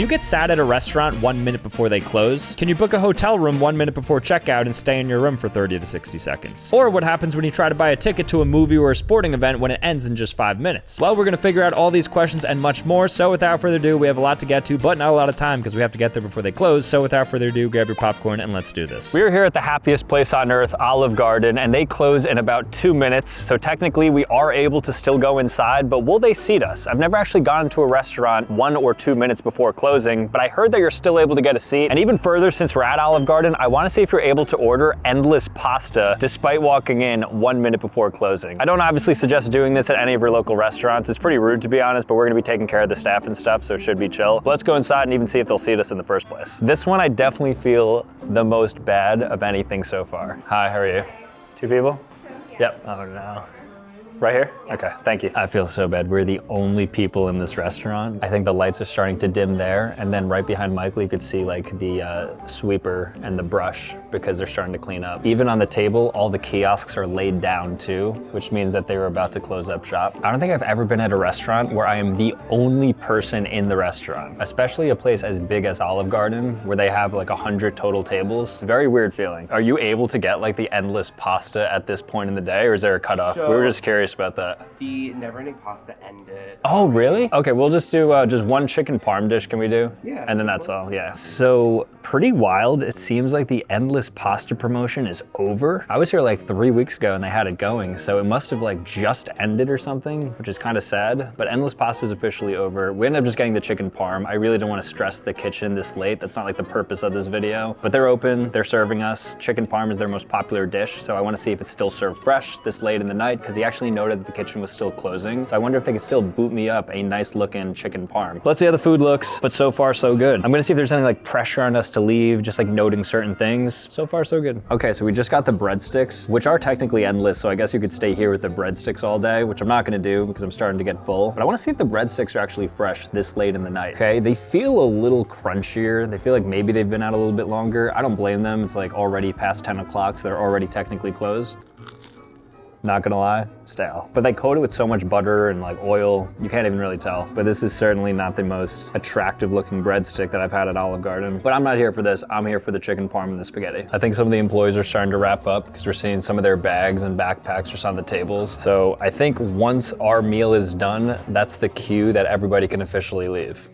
Can you get sat at a restaurant 1 minute before they close? Can you book a hotel room 1 minute before checkout and stay in your room for 30 to 60 seconds? Or what happens when you try to buy a ticket to a movie or a sporting event when it ends in just 5 minutes? Well, we're gonna figure out all these questions and much more, so without further ado, we have a lot to get to, but not a lot of time because we have to get there before they close, so without further ado, grab your popcorn and let's do this. We're here at the happiest place on earth, Olive Garden, and they close in about 2 minutes, so technically we are able to still go inside, but will they seat us? I've never actually gone to a restaurant 1 or 2 minutes before closing, but I heard that you're still able to get a seat, and even further, since we're at Olive Garden, I wanna see if you're able to order endless pasta despite walking in 1 minute before closing. I don't obviously suggest doing this at any of your local restaurants. It's pretty rude to be honest, but we're gonna be taking care of the staff and stuff, so it should be chill. But let's go inside and even see if they'll seat us in the first place. This one I definitely feel the most bad of anything so far. Hi, how are you? 2 people? Yep. Oh no. Right here? Okay, thank you. I feel so bad. We're the only people in this restaurant. I think the lights are starting to dim there, and then right behind Michael, you could see like the sweeper and the brush because they're starting to clean up. Even on the table, all the kiosks are laid down too, which means that they were about to close up shop. I don't think I've ever been at a restaurant where I am the only person in the restaurant, especially a place as big as Olive Garden, where they have like 100 total tables. Very weird feeling. Are you able to get like the endless pasta at this point in the day, or is there a cutoff? We were just curious about that. The never-ending pasta ended. Oh, really? Okay, we'll just do just 1 chicken parm dish, can we do? Yeah. And then that's all, yeah. So, pretty wild. It seems like the endless pasta promotion is over. I was here like 3 weeks ago and they had it going, so it must have like just ended or something, which is kind of sad, but endless pasta is officially over. We ended up just getting the chicken parm. I really don't want to stress the kitchen this late. That's not like the purpose of this video, but they're open, they're serving us. Chicken parm is their most popular dish, so I want to see if it's still served fresh this late in the night, because he actually noted that the kitchen was still closing. So I wonder if they could still boot me up a nice looking chicken parm. Let's see how the food looks, but so far so good. I'm gonna see if there's any like pressure on us to leave, just like noting certain things. So far so good. Okay, so we just got the breadsticks, which are technically endless, so I guess you could stay here with the breadsticks all day, which I'm not gonna do because I'm starting to get full. But I wanna see if the breadsticks are actually fresh this late in the night. Okay, they feel a little crunchier. They feel like maybe they've been out a little bit longer. I don't blame them. It's like already past 10 o'clock, so they're already technically closed. Not gonna lie, stale. But they coat it with so much butter and like oil, you can't even really tell. But this is certainly not the most attractive looking breadstick that I've had at Olive Garden. But I'm not here for this, I'm here for the chicken parm and the spaghetti. I think some of the employees are starting to wrap up because we're seeing some of their bags and backpacks just on the tables. So I think once our meal is done, that's the cue that everybody can officially leave.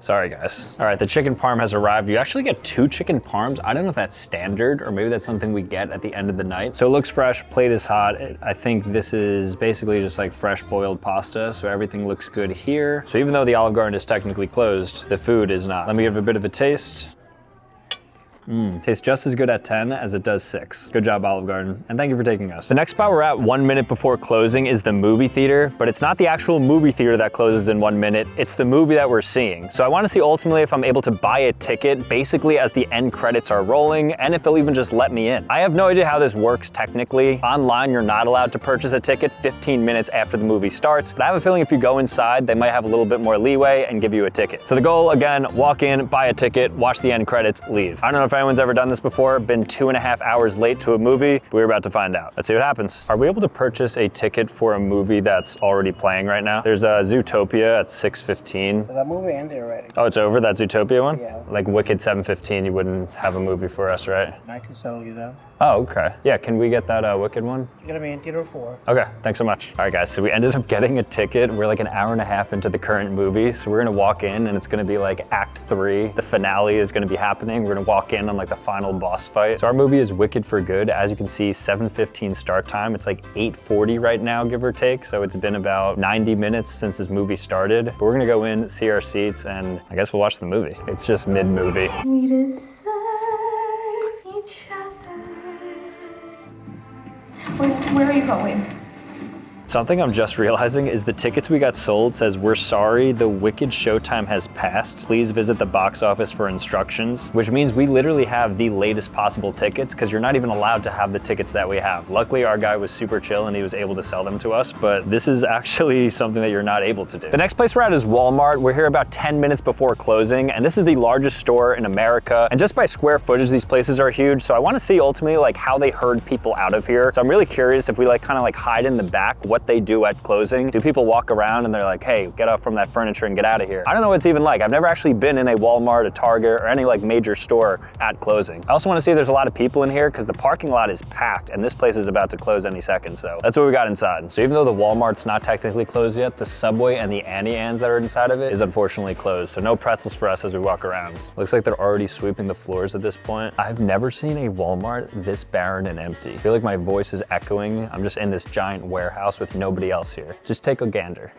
Sorry guys. All right, the chicken parm has arrived. You actually get 2 chicken parms. I don't know if that's standard or maybe that's something we get at the end of the night. So it looks fresh, plate is hot. I think this is basically just like fresh boiled pasta. So everything looks good here. So even though the Olive Garden is technically closed, the food is not. Let me give a bit of a taste. Tastes just as good at 10 as it does 6. Good job, Olive Garden, and thank you for taking us. The next spot we're at 1 minute before closing is the movie theater, but it's not the actual movie theater that closes in 1 minute, it's the movie that we're seeing. So I wanna see ultimately if I'm able to buy a ticket basically as the end credits are rolling, and if they'll even just let me in. I have no idea how this works technically. Online, you're not allowed to purchase a ticket 15 minutes after the movie starts, but I have a feeling if you go inside, they might have a little bit more leeway and give you a ticket. So the goal, again, walk in, buy a ticket, watch the end credits, leave. I don't know if anyone's ever done this before, been 2.5 hours late to a movie. We're about to find out. Let's see what happens. Are we able to purchase a ticket for a movie that's already playing right now? There's a Zootopia at 6:15. That movie ended already. Oh, it's over? That Zootopia one? Yeah. Like Wicked 7:15, you wouldn't have a movie for us, right? I can sell you that. Oh, okay. Yeah, can we get that Wicked one? You're gonna be in theater 4. Okay, thanks so much. All right guys, so we ended up getting a ticket. We're like an hour and a half into the current movie. So we're gonna walk in and it's gonna be like Act 3. The finale is gonna be happening. We're gonna walk in on like the final boss fight. So our movie is Wicked for Good. As you can see, 7:15 start time. It's like 8:40 right now, give or take. So it's been about 90 minutes since this movie started. But we're gonna go in, see our seats, and I guess we'll watch the movie. It's just mid-movie. We deserve each other. Where are you going? Something I'm just realizing is the tickets we got sold says, "We're sorry, the Wicked showtime has passed. Please visit the box office for instructions," which means we literally have the latest possible tickets because you're not even allowed to have the tickets that we have. Luckily, our guy was super chill and he was able to sell them to us, but this is actually something that you're not able to do. The next place we're at is Walmart. We're here about 10 minutes before closing, and this is the largest store in America. And just by square footage, these places are huge. So I want to see ultimately like how they herd people out of here. So I'm really curious if we like kind of like hide in the back, what what they do at closing. Do people walk around and they're like, hey, get off from that furniture and get out of here? I don't know what it's even like. I've never actually been in a Walmart, a Target, or any like major store at closing. I also want to see if there's a lot of people in here because the parking lot is packed and this place is about to close any second. So that's what we got inside. So even though the Walmart's not technically closed yet, the Subway and the Annie Ann's that are inside of it is unfortunately closed. So no pretzels for us as we walk around. Looks like they're already sweeping the floors at this point. I've never seen a Walmart this barren and empty. I feel like my voice is echoing. I'm just in this giant warehouse with nobody else here. Just take a gander.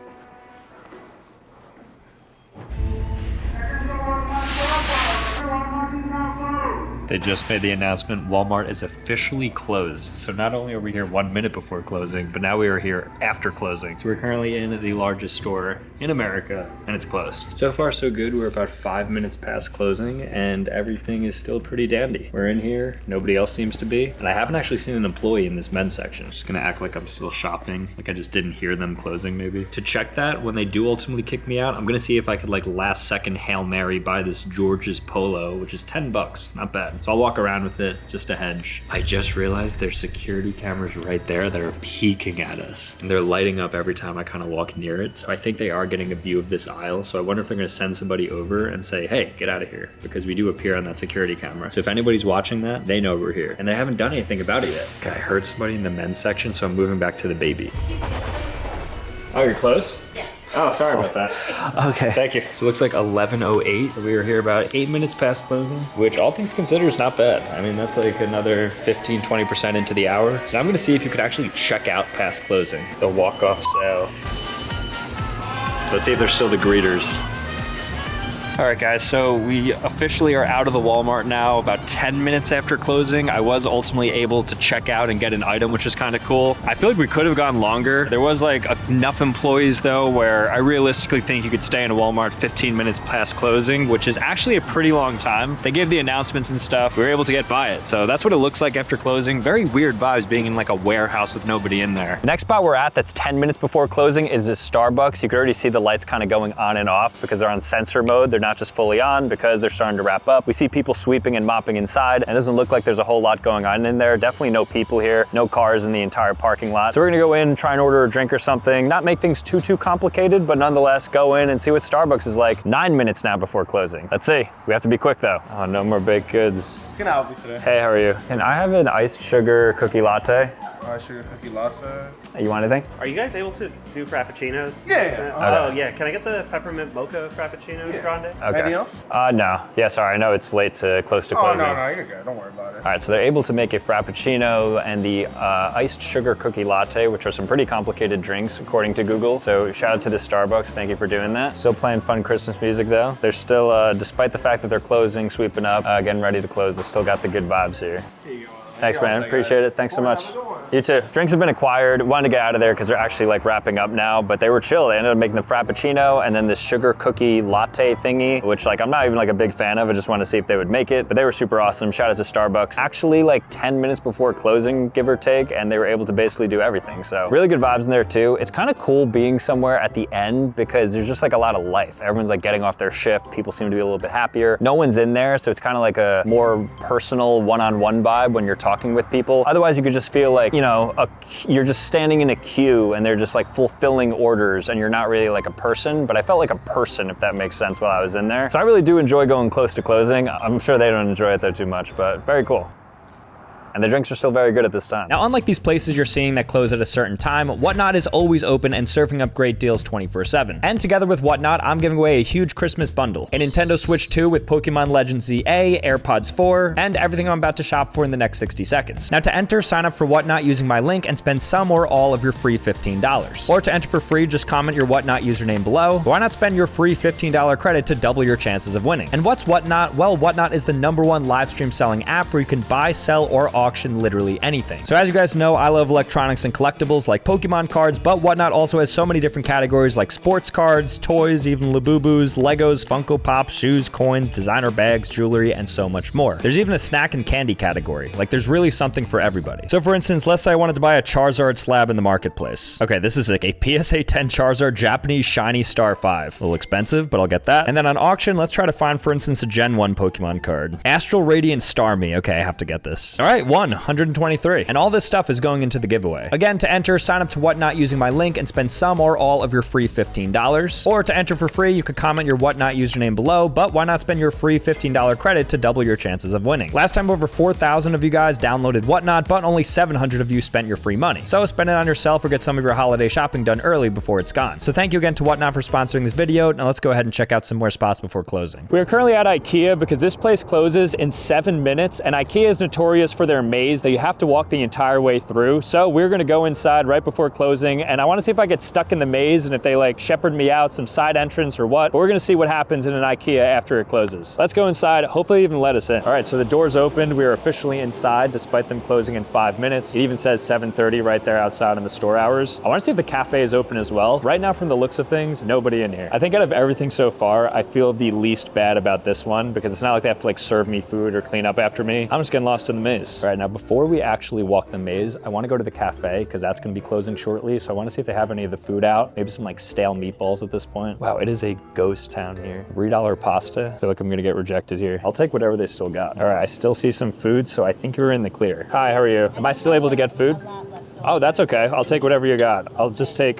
They just made the announcement Walmart is officially closed. So not only are we here 1 minute before closing, but now we are here after closing. So we're currently in the largest store in America and it's closed. So far so good. We're about 5 minutes past closing and everything is still pretty dandy. We're in here, nobody else seems to be. And I haven't actually seen an employee in this men's section. I'm just gonna act like I'm still shopping, like I just didn't hear them closing maybe. To check that, when they do ultimately kick me out, I'm gonna see if I could like last second Hail Mary buy this George's Polo, which is 10 bucks, not bad. So I'll walk around with it just to hedge. I just realized there's security cameras right there that are peeking at us. And they're lighting up every time I kind of walk near it. So I think they are getting a view of this aisle. So I wonder if they're gonna send somebody over and say, hey, get out of here. Because we do appear on that security camera. So if anybody's watching that, they know we're here. And they haven't done anything about it yet. Okay, I heard somebody in the men's section, so I'm moving back to the baby. Oh, you're close? Yeah. Oh, sorry about that. Okay. Thank you. So it looks like 11:08. We were here about 8 minutes past closing, which all things considered is not bad. I mean, that's like another 15, 20% into the hour. So now I'm gonna see if you could actually check out past closing. The walk-off sale. Let's see if there's still the greeters. All right, guys, so we officially are out of the Walmart now, about 10 minutes after closing. I was ultimately able to check out and get an item, which is kind of cool. I feel like we could have gone longer. There was like enough employees though, where I realistically think you could stay in a Walmart 15 minutes past closing, which is actually a pretty long time. They gave the announcements and stuff. We were able to get by it. So that's what it looks like after closing. Very weird vibes being in like a warehouse with nobody in there. The next spot we're at that's 10 minutes before closing is this Starbucks. You could already see the lights kind of going on and off because they're on sensor mode. They're not just fully on because they're starting to wrap up. We see people sweeping and mopping inside, and it doesn't look like there's a whole lot going on in there. Definitely no people here, no cars in the entire parking lot. So we're gonna go in, try and order a drink or something, not make things too complicated, but nonetheless go in and see what Starbucks is like 9 minutes now before closing. Let's see. We have to be quick though. Oh, no more baked goods. Can I help you today? Hey, how are you? Can I have an iced sugar cookie latte? Iced sugar cookie latte. You want anything? Are you guys able to do frappuccinos? Yeah. Oh, yeah. Can I get the peppermint mocha frappuccino grande? Okay. Anything else? No. Yeah, sorry, I know it's late to close to closing. Oh, no, you're good. Don't worry about it. All right, so they're able to make a frappuccino and the iced sugar cookie latte, which are some pretty complicated drinks according to Google. So shout out to the Starbucks, thank you for doing that. Still playing fun Christmas music though. They're still, despite the fact that they're closing, sweeping up, getting ready to close, they still got the good vibes here. Here you go. Thanks, man. Appreciate it. Thanks so much. You too. Drinks have been acquired. Wanted to get out of there because they're actually like wrapping up now, but they were chill. They ended up making the frappuccino and then this sugar cookie latte thingy, which like I'm not even like a big fan of. I just want to see if they would make it, but they were super awesome. Shout out to Starbucks. Actually like 10 minutes before closing, give or take, and they were able to basically do everything. So really good vibes in there too. It's kind of cool being somewhere at the end because there's just like a lot of life. Everyone's like getting off their shift. People seem to be a little bit happier. No one's in there, so it's kind of like a more personal one-on-one vibe when you're talking with people. Otherwise, you could just feel like, you know, you're just standing in a queue and they're just like fulfilling orders and you're not really like a person, but I felt like a person, if that makes sense, while I was in there. So I really do enjoy going close to closing. I'm sure they don't enjoy it though too much, but very cool. And the drinks are still very good at this time. Now, unlike these places you're seeing that close at a certain time, Whatnot is always open and serving up great deals 24/7. And together with Whatnot, I'm giving away a huge Christmas bundle. A Nintendo Switch 2 with Pokémon Legends ZA, Airpods 4, and everything I'm about to shop for in the next 60 seconds. Now to enter, sign up for Whatnot using my link and spend some or all of your free $15. Or to enter for free, just comment your Whatnot username below. Why not spend your free $15 credit to double your chances of winning? And what's Whatnot? Well, Whatnot is the #1 live stream selling app where you can buy, sell, or auction literally anything. So as you guys know, I love electronics and collectibles like Pokemon cards, but Whatnot also has so many different categories like sports cards, toys, even Labubus, Legos, Funko Pops, shoes, coins, designer bags, jewelry, and so much more. There's even a snack and candy category. Like there's really something for everybody. So for instance, let's say I wanted to buy a Charizard slab in the marketplace. Okay, this is like a PSA 10 Charizard Japanese Shiny Star 5. A little expensive, but I'll get that. And then on auction, let's try to find, for instance, a Gen 1 Pokemon card. Astral Radiant Starmie. Okay, I have to get this. All right, won 123. And all this stuff is going into the giveaway. Again, to enter, sign up to Whatnot using my link and spend some or all of your free $15. Or to enter for free, you could comment your Whatnot username below, but why not spend your free $15 credit to double your chances of winning? Last time, over 4,000 of you guys downloaded Whatnot, but only 700 of you spent your free money. So spend it on yourself or get some of your holiday shopping done early before it's gone. So thank you again to Whatnot for sponsoring this video. Now let's go ahead and check out some more spots before closing. We are currently at IKEA because this place closes in 7 minutes, and IKEA is notorious for their maze that you have to walk the entire way through. So we're gonna go inside right before closing, and I wanna see if I get stuck in the maze and if they like shepherd me out some side entrance or what, but we're gonna see what happens in an IKEA after it closes. Let's go inside, hopefully they even let us in. All right, so the door's opened. We are officially inside despite them closing in 5 minutes. It even says 7:30 right there outside in the store hours. I wanna see if the cafe is open as well. Right now, from the looks of things, nobody in here. I think out of everything so far, I feel the least bad about this one because it's not like they have to like serve me food or clean up after me. I'm just getting lost in the maze. All right, now before we actually walk the maze, I wanna go to the cafe because that's gonna be closing shortly. So I wanna see if they have any of the food out. Maybe some like stale meatballs at this point. Wow, it is a ghost town here. $3 pasta. I feel like I'm gonna get rejected here. I'll take whatever they still got. All right, I still see some food, so I think you're in the clear. Hi, how are you? Am I still able to get food? Oh, that's okay. I'll take whatever you got. I'll just take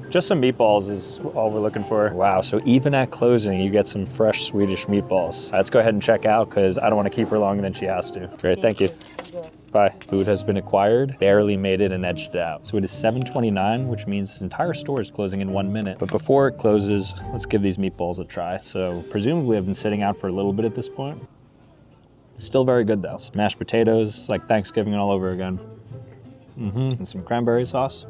just some meatballs is all we're looking for. Wow, so even at closing, you get some fresh Swedish meatballs. Let's go ahead and check out because I don't want to keep her longer than she has to. Great, thank you. Bye. Food has been acquired, barely made it and edged it out. So it is 7:29, which means this entire store is closing in 1 minute. But before it closes, let's give these meatballs a try. So presumably I've been sitting out for a little bit at this point. Still very good though. Mashed potatoes, like Thanksgiving all over again. And some cranberry sauce.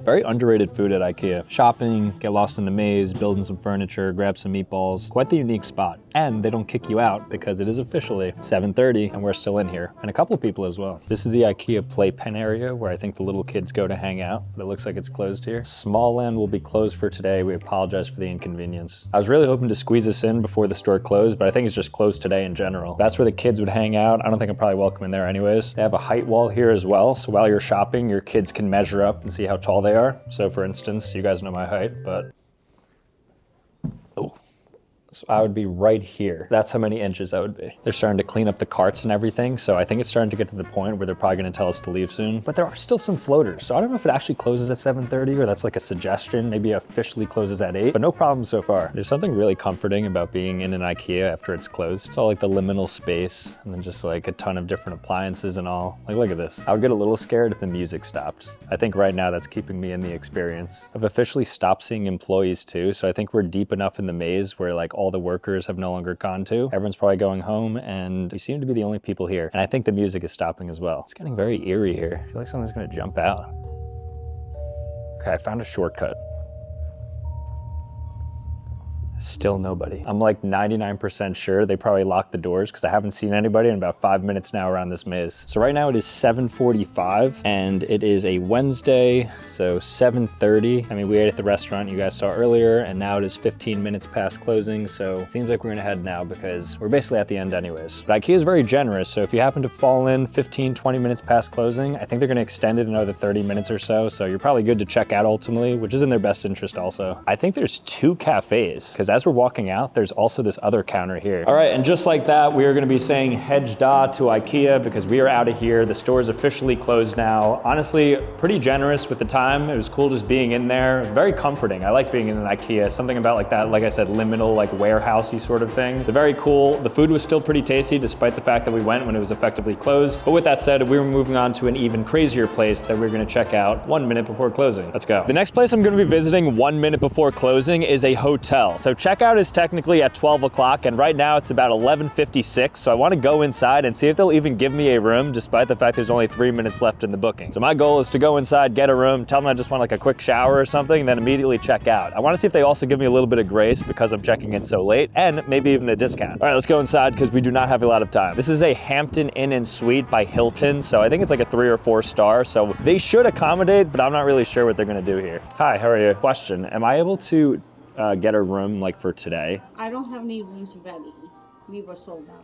Very underrated food at IKEA. Shopping, get lost in the maze, building some furniture, grab some meatballs. Quite the unique spot. And they don't kick you out because it is officially 7:30 and we're still in here. And a couple of people as well. This is the IKEA playpen area where I think the little kids go to hang out. But it looks like it's closed here. Small Land will be closed for today. We apologize for the inconvenience. I was really hoping to squeeze us in before the store closed, but I think it's just closed today in general. That's where the kids would hang out. I don't think I'm probably welcome in there anyways. They have a height wall here as well. So while you're shopping, your kids can measure up and see how tall they are. So for instance, you guys know my height, but so I would be right here. That's how many inches I would be. They're starting to clean up the carts and everything, so I think it's starting to get to the point where they're probably gonna tell us to leave soon. But there are still some floaters, so I don't know if it actually closes at 7:30 or that's like a suggestion. Maybe it officially closes at 8, but no problem so far. There's something really comforting about being in an IKEA after it's closed. It's all like the liminal space and then just like a ton of different appliances and all. Like, look at this. I would get a little scared if the music stopped. I think right now that's keeping me in the experience. I've officially stopped seeing employees too, so I think we're deep enough in the maze where like all the workers have no longer gone to. Everyone's probably going home and we seem to be the only people here. And I think the music is stopping as well. It's getting very eerie here. I feel like something's gonna jump out. Okay, I found a shortcut. Still nobody. I'm like 99% sure they probably locked the doors because I haven't seen anybody in about 5 minutes now around this maze. So right now it is 7:45 and it is a Wednesday, so 7:30. I mean, we ate at the restaurant you guys saw earlier and now it is 15 minutes past closing. So it seems like we're gonna head now because we're basically at the end anyways. But IKEA is very generous. So if you happen to fall in 15, 20 minutes past closing, I think they're gonna extend it another 30 minutes or so. So you're probably good to check out ultimately, which is in their best interest also. I think there's 2 cafes because as we're walking out, there's also this other counter here. All right, and just like that, we are gonna be saying hedge da to IKEA because we are out of here. The store is officially closed now. Honestly, pretty generous with the time. It was cool just being in there. Very comforting. I like being in an IKEA. Something about like that, like I said, liminal, like warehousey sort of thing. They're very cool. The food was still pretty tasty despite the fact that we went when it was effectively closed. But with that said, we were moving on to an even crazier place that we're gonna check out 1 minute before closing. Let's go. The next place I'm gonna be visiting 1 minute before closing is a hotel. So checkout is technically at 12 o'clock and right now it's about 11:56. So I wanna go inside and see if they'll even give me a room despite the fact there's only 3 minutes left in the booking. So my goal is to go inside, get a room, tell them I just want like a quick shower or something, and then immediately check out. I wanna see if they also give me a little bit of grace because I'm checking in so late and maybe even a discount. All right, let's go inside because we do not have a lot of time. This is a Hampton Inn and Suite by Hilton. So I think it's like a 3 or 4 star. So they should accommodate, but I'm not really sure what they're gonna do here. Hi, how are you? Question, am I able to get a room like for today? I don't have any rooms ready. We were sold out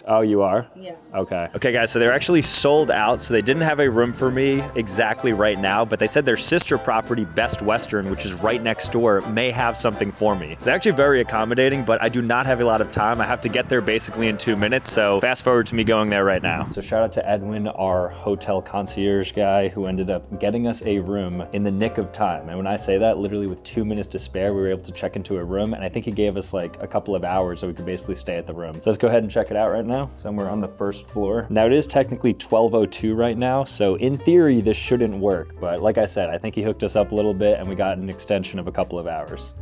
Oh, you are? Yeah. Okay. Okay, guys, so they're actually sold out, so they didn't have a room for me exactly right now, but they said their sister property, Best Western, which is right next door, may have something for me. So they're actually very accommodating, but I do not have a lot of time. I have to get there basically in 2 minutes, so fast forward to me going there right now. So shout out to Edwin, our hotel concierge guy, who ended up getting us a room in the nick of time. And when I say that, literally with 2 minutes to spare, we were able to check into a room, and I think he gave us like a couple of hours so we could basically stay at the room. So let's go ahead and check it out right now. Somewhere on the first floor. Now it is technically 12:02 right now, so in theory this shouldn't work, but like I said, I think he hooked us up a little bit and we got an extension of a couple of hours.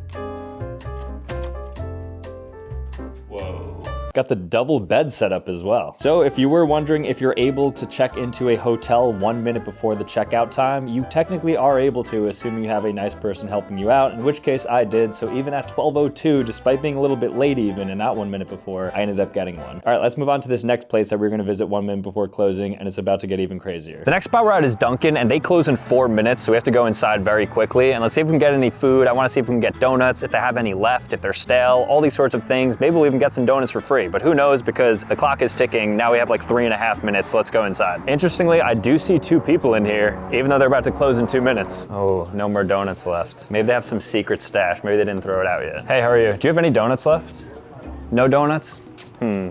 Whoa. Got the double bed set up as well. So if you were wondering if you're able to check into a hotel 1 minute before the checkout time, you technically are able to, assuming you have a nice person helping you out, in which case I did. So even at 12:02, despite being a little bit late even and not 1 minute before, I ended up getting one. All right, let's move on to this next place that we're gonna visit 1 minute before closing, and it's about to get even crazier. The next spot we're at is Dunkin', and they close in 4 minutes, so we have to go inside very quickly. And let's see if we can get any food. I wanna see if we can get donuts, if they have any left, if they're stale, all these sorts of things. Maybe we'll even get some donuts for free, but who knows, because the clock is ticking. Now we have like 3.5 minutes, so let's go inside. Interestingly, I do see 2 people in here, even though they're about to close in 2 minutes. Oh, no more donuts left. Maybe they have some secret stash. Maybe they didn't throw it out yet. Hey, how are you? Do you have any donuts left? No donuts?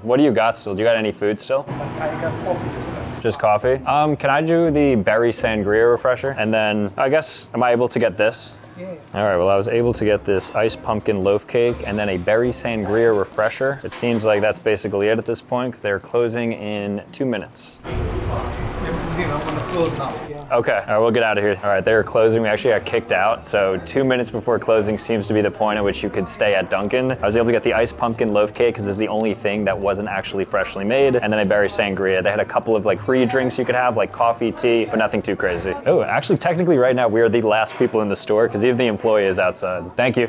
What do you got still? Do you got any food still? I got coffee Just coffee? Can I do the berry sangria refresher? And then, I guess, am I able to get this? Yeah. All right, well, I was able to get this iced pumpkin loaf cake and then a berry sangria refresher. It seems like that's basically it at this point because they're closing in 2 minutes. I'm gonna close now. Okay, all right, we'll get out of here. All right, they were closing. We actually got kicked out. So 2 minutes before closing seems to be the point at which you could stay at Dunkin'. I was able to get the iced pumpkin loaf cake because this is the only thing that wasn't actually freshly made. And then a berry sangria. They had a couple of like free drinks you could have, like coffee, tea, but nothing too crazy. Oh, actually, technically right now, we are the last people in the store because even the employee is outside. Thank you.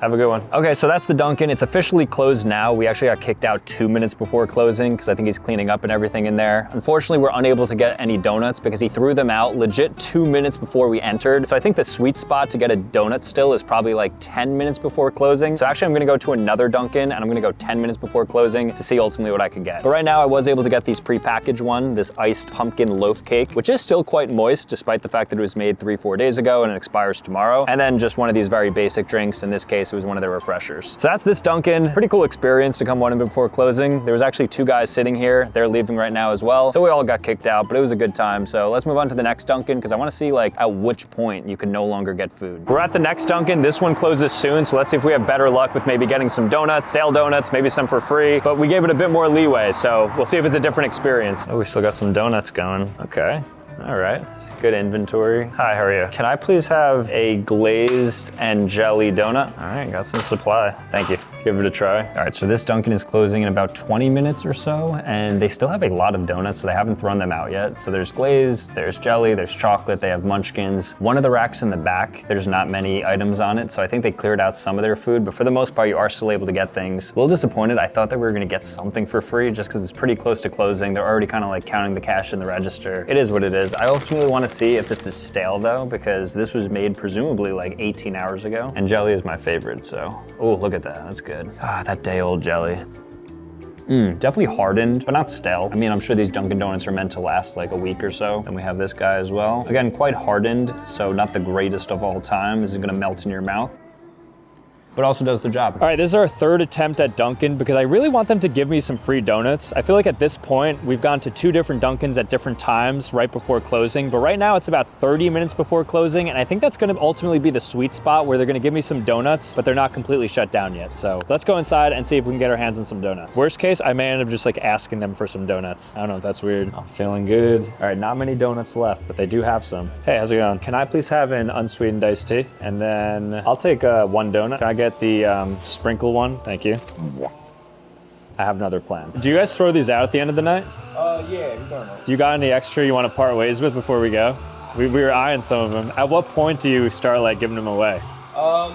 Have a good one. Okay, so that's the Dunkin'. It's officially closed now. We actually got kicked out 2 minutes before closing because I think he's cleaning up and everything in there. Unfortunately, we're unable to get any donuts because he threw them out legit 2 minutes before we entered. So I think the sweet spot to get a donut still is probably like 10 minutes before closing. So actually I'm gonna go to another Dunkin' and I'm gonna go 10 minutes before closing to see ultimately what I could get. But right now I was able to get these prepackaged one, this iced pumpkin loaf cake, which is still quite moist despite the fact that it was made 3-4 days ago and it expires tomorrow. And then just one of these very basic drinks. In this case, it was one of their refreshers. So that's this Dunkin'. Pretty cool experience to come 1 minute before closing. There was actually 2 guys sitting here. They're leaving right now as well. So we all got kicked out, but it was a good time. So let's move on to the next Dunkin' because I want to see like at which point you can no longer get food. We're at the next Dunkin'. This one closes soon. So let's see if we have better luck with maybe getting some donuts, stale donuts, maybe some for free, but we gave it a bit more leeway. So we'll see if it's a different experience. Oh, we still got some donuts going. Okay. All right, good inventory. Hi, how are you? Can I please have a glazed and jelly donut? All right, got some supply. Thank you. Give it a try. All right, so this Dunkin' is closing in about 20 minutes or so, and they still have a lot of donuts, so they haven't thrown them out yet. So there's glazed, there's jelly, there's chocolate, they have munchkins. One of the racks in the back, there's not many items on it, so I think they cleared out some of their food, but for the most part, you are still able to get things. A little disappointed. I thought that we were gonna get something for free just because it's pretty close to closing. They're already kind of like counting the cash in the register. It is what it is. I ultimately want to see if this is stale though, because this was made presumably like 18 hours ago, and jelly is my favorite, so. Oh, look at that, that's good. Ah, that day-old jelly. Definitely hardened, but not stale. I mean, I'm sure these Dunkin' Donuts are meant to last like a week or so. Then we have this guy as well. Again, quite hardened, so not the greatest of all time. This is gonna melt in your mouth, but also does the job. All right, this is our 3rd attempt at Dunkin' because I really want them to give me some free donuts. I feel like at this point, we've gone to 2 different Dunkin's at different times right before closing, but right now it's about 30 minutes before closing, and I think that's gonna ultimately be the sweet spot where they're gonna give me some donuts, but they're not completely shut down yet. So let's go inside and see if we can get our hands on some donuts. Worst case, I may end up just like asking them for some donuts. I don't know if that's weird. I'm feeling good. All right, not many donuts left, but they do have some. Hey, how's it going? Can I please have an unsweetened iced tea? And then I'll take 1 donut. Can I get the sprinkle one? Thank you. I have another plan. Do you guys throw these out at the end of the night? Yeah, we don't know. Do you got any extra you want to part ways with before we go? We were eyeing some of them. At what point do you start like giving them away?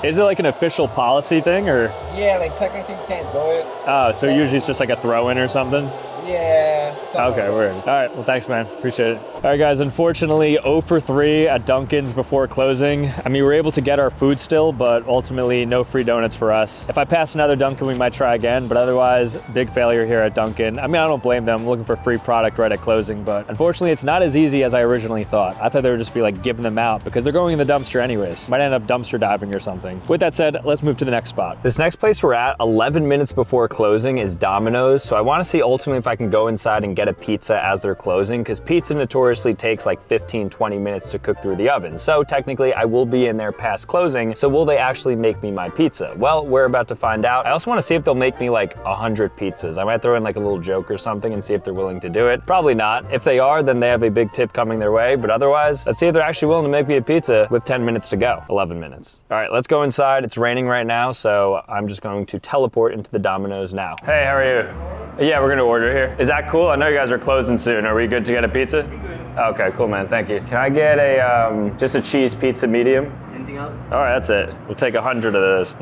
Is it like an official policy thing or? Yeah, like technically you can't do it. Oh, so usually it's just like a throw-in or something? Yeah. Okay, word. All right, well, thanks, man. Appreciate it. All right, guys, unfortunately, 0 for 3 at Dunkin's before closing. I mean, we were able to get our food still, but ultimately, no free donuts for us. If I pass another Dunkin', we might try again, but otherwise, big failure here at Dunkin'. I mean, I don't blame them. I'm looking for free product right at closing, but unfortunately, it's not as easy as I originally thought. I thought they would just be like giving them out because they're going in the dumpster anyways. Might end up dumpster diving or something. With that said, let's move to the next spot. This next place we're at, 11 minutes before closing, is Domino's. So I want to see ultimately if I can go inside and get a pizza as they're closing, because pizza notoriously takes like 15, 20 minutes to cook through the oven. So technically I will be in there past closing. So will they actually make me my pizza? Well, we're about to find out. I also want to see if they'll make me like 100 pizzas. I might throw in like a little joke or something and see if they're willing to do it. Probably not. If they are, then they have a big tip coming their way. But otherwise, let's see if they're actually willing to make me a pizza with 10 minutes to go. 11 minutes. All right, let's go inside. It's raining right now, so I'm just going to teleport into the Domino's now. Hey, how are you? Yeah, we're gonna order here. Is that cool? I know you guys are closing soon. Are we good to get a pizza? Okay, cool, man. Thank you. Can I get a just a cheese pizza medium? Anything else? All right, that's it. We'll take 100 of those.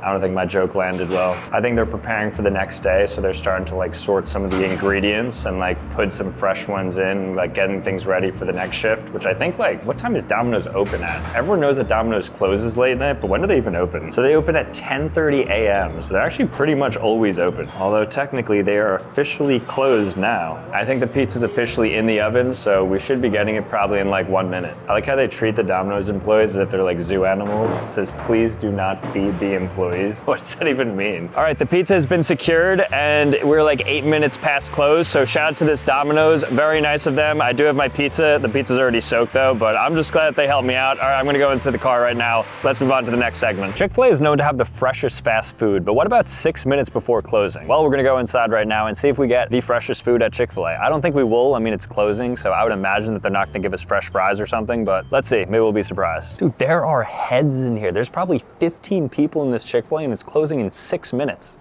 I don't think my joke landed well. I think they're preparing for the next day, so they're starting to like sort some of the ingredients and like put some fresh ones in, like getting things ready for the next shift, which I think like, what time is Domino's open at? Everyone knows that Domino's closes late night, but when do they even open? So they open at 10:30 a.m., so they're actually pretty much always open. Although technically they are officially closed now. I think the pizza's officially in the oven, so we should be getting it probably in like 1 minute. I like how they treat the Domino's employees as if they're like zoo animals. It says, please do not feed the employees. What does that even mean? All right, the pizza has been secured and we're like 8 minutes past close. So shout out to this Domino's, very nice of them. I do have my pizza. The pizza's already soaked though, but I'm just glad that they helped me out. All right, I'm gonna go into the car right now. Let's move on to the next segment. Chick-fil-A is known to have the freshest fast food, but what about 6 minutes before closing? Well, we're gonna go inside right now and see if we get the freshest food at Chick-fil-A. I don't think we will. I mean, it's closing, so I would imagine that they're not gonna give us fresh fries or something, but let's see, maybe we'll be surprised. Dude, there are heads in here. There's probably 15 people in this Chick-fil-A and it's closing in 6 minutes.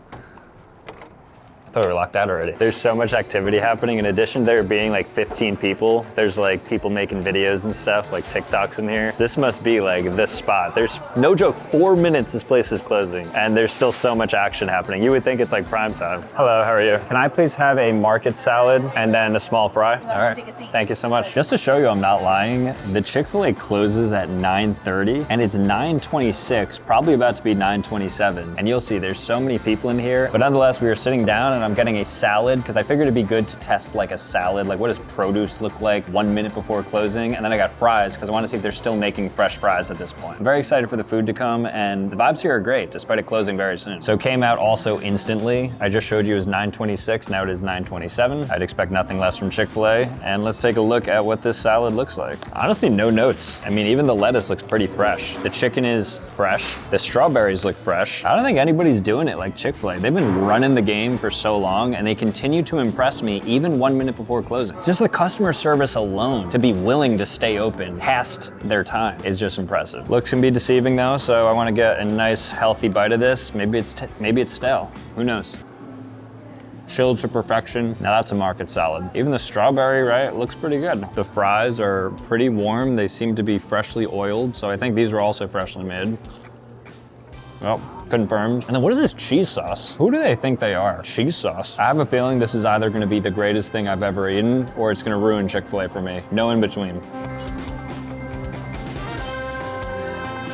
I thought we were locked out already. There's so much activity happening. In addition to there being like 15 people, there's like people making videos and stuff, like TikToks in here. So this must be like the spot. There's no joke, 4 minutes this place is closing and there's still so much action happening. You would think it's like prime time. Hello, how are you? Can I please have a market salad and then a small fry? All right, take a seat. Thank you so much. Just to show you I'm not lying, the Chick-fil-A closes at 9:30 and it's 9:26, probably about to be 9:27. And you'll see there's so many people in here, but nonetheless, we were sitting down and I'm getting a salad because I figured it'd be good to test like a salad. Like what does produce look like 1 minute before closing? And then I got fries because I want to see if they're still making fresh fries at this point. I'm very excited for the food to come and the vibes here are great despite it closing very soon. So it came out also instantly. I just showed you it was 9:26, now it is 9:27. I'd expect nothing less from Chick-fil-A. And let's take a look at what this salad looks like. Honestly, no notes. I mean, even the lettuce looks pretty fresh. The chicken is fresh. The strawberries look fresh. I don't think anybody's doing it like Chick-fil-A. They've been running the game for so long and they continue to impress me even 1 minute before closing. It's just the customer service alone to be willing to stay open past their time is just impressive. Looks can be deceiving though, so I want to get a nice healthy bite of this. Maybe it's stale, who knows? Chilled to perfection. Now that's a market salad. Even the strawberry, right, looks pretty good. The fries are pretty warm. They seem to be freshly oiled, so I think these are also freshly made. Well, confirmed. And then what is this cheese sauce? Who do they think they are? Cheese sauce. I have a feeling this is either gonna be the greatest thing I've ever eaten or it's gonna ruin Chick-fil-A for me. No in between.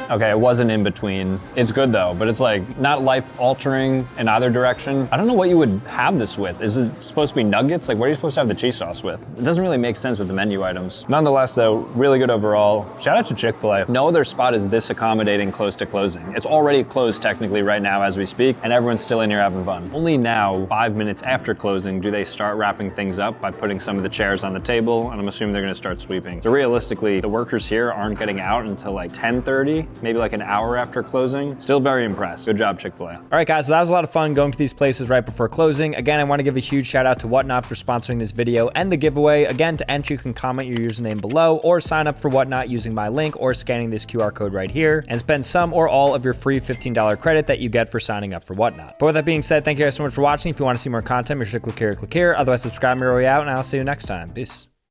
Okay, it wasn't in between. It's good though, but it's like not life-altering in either direction. I don't know what you would have this with. Is it supposed to be nuggets? Like what are you supposed to have the cheese sauce with? It doesn't really make sense with the menu items. Nonetheless though, really good overall. Shout out to Chick-fil-A. No other spot is this accommodating close to closing. It's already closed technically right now as we speak, and everyone's still in here having fun. Only now, 5 minutes after closing, do they start wrapping things up by putting some of the chairs on the table, and I'm assuming they're gonna start sweeping. So realistically, the workers here aren't getting out until like 10:30, maybe like an hour after closing. Still very impressed. Good job, Chick-fil-A. All right, guys, so that was a lot of fun going to these places right before closing. Again, I want to give a huge shout out to Whatnot for sponsoring this video and the giveaway. Again, to enter, you can comment your username below or sign up for Whatnot using my link or scanning this QR code right here and spend some or all of your free $15 credit that you get for signing up for Whatnot. But with that being said, thank you guys so much for watching. If you want to see more content, make sure to click here, Otherwise, subscribe me where we out, and I'll see you next time. Peace.